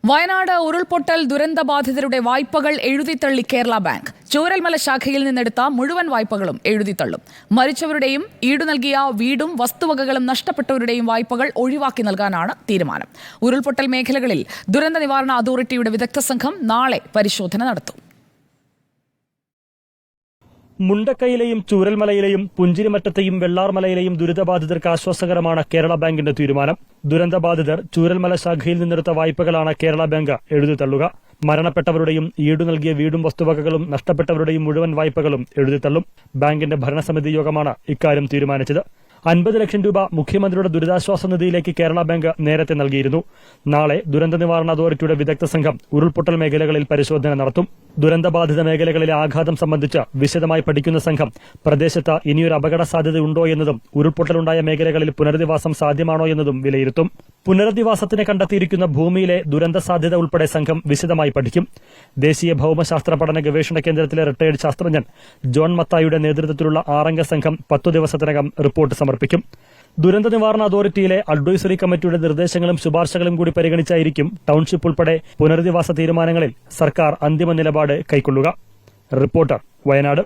വയനാട് ഉരുൾപൊട്ടൽ ദുരന്തബാധിതരുടെ വായ്പകൾ എഴുതിത്തള്ളി കേരള ബാങ്ക്. ചൂരൽമല ശാഖയിൽ നിന്നെടുത്ത മുഴുവൻ വായ്പകളും എഴുതിത്തള്ളും. മരിച്ചവരുടെയും ഈടു നൽകിയ വീടും വസ്തുവകകളും നഷ്ടപ്പെട്ടവരുടെയും വായ്പകൾ ഒഴിവാക്കി നൽകാനാണ് തീരുമാനം. ഉരുൾപൊട്ടൽ മേഖലകളിൽ ദുരന്ത നിവാരണ അതോറിറ്റിയുടെ വിദഗ്ധ സംഘം നാളെ പരിശോധന നടത്തും. മുണ്ടക്കയിലെയും ചൂരൽമലയിലെയും പുഞ്ചിരിമറ്റത്തെയും വെള്ളാർമലയിലെയും ദുരിതബാധിതർക്ക് ആശ്വാസകരമാണ് കേരള ബാങ്കിന്റെ തീരുമാനം. ദുരന്തബാധിതർ ചൂരൽമല ശാഖയിൽ നിന്നെടുത്ത വായ്പകളാണ് കേരള ബാങ്ക് എഴുതിത്തള്ളുക. മരണപ്പെട്ടവരുടെയും ഈടു നൽകിയ വീടും വസ്തുവകകളും നഷ്ടപ്പെട്ടവരുടെയും മുഴുവൻ വായ്പകളും എഴുതിത്തള്ളും. ബാങ്കിന്റെ ഭരണസമിതി യോഗമാണ് ഇക്കാര്യം തീരുമാനിച്ചത്. 50 ലക്ഷം രൂപ മുഖ്യമന്ത്രിയുടെ ദുരിതാശ്വാസ നിധിയിലേക്ക് കേരള ബാങ്ക് നേരത്തെ നൽകിയിരുന്നു. നാളെ ദുരന്ത നിവാരണ അതോറിറ്റിയുടെ വിദഗ്ധ സംഘം ഉരുൾപൊട്ടൽ മേഖലകളിൽ പരിശോധന നടത്തും. ദുരന്തബാധിത മേഖലകളിലെ ആഘാതം സംബന്ധിച്ച് വിശദമായി പഠിക്കുന്ന സംഘം പ്രദേശത്ത് ഇനിയൊരു അപകട സാധ്യതയുണ്ടോ എന്നതും ഉരുൾപൊട്ടലുണ്ടായ മേഖലകളിൽ പുനരധിവാസം സാധ്യമാണോ എന്നതും വിലയിരുത്തും. പുനരധിവാസത്തിന് കണ്ടെത്തിയിരിക്കുന്ന ഭൂമിയിലെ ദുരന്ത സാധ്യത ഉൾപ്പെടെ സംഘം വിശദമായി പഠിക്കും. ദേശീയ ഭൌമശാസ്ത്ര പഠന ഗവേഷണ കേന്ദ്രത്തിലെ റിട്ടയർഡ് ശാസ്ത്രജ്ഞൻ ജോൺ മത്തായിയുടെ നേതൃത്വത്തിലുള്ള 6 അംഗ സംഘം 10 ദിവസത്തിനകം റിപ്പോർട്ട് സമർപ്പിക്കും. ദുരന്ത നിവാരണ അതോറിറ്റിയിലെ അഡ്വൈസറി കമ്മിറ്റിയുടെ നിർദ്ദേശങ്ങളും ശുപാർശകളും കൂടി പരിഗണിച്ചായിരിക്കും ടൌൺഷിപ്പ് ഉൾപ്പെടെ പുനരധിവാസ തീരുമാനങ്ങളിൽ സർക്കാർ അന്തിമ നിലപാട് കൈക്കൊള്ളുക. റിപ്പോർട്ടർ, വയനാട്.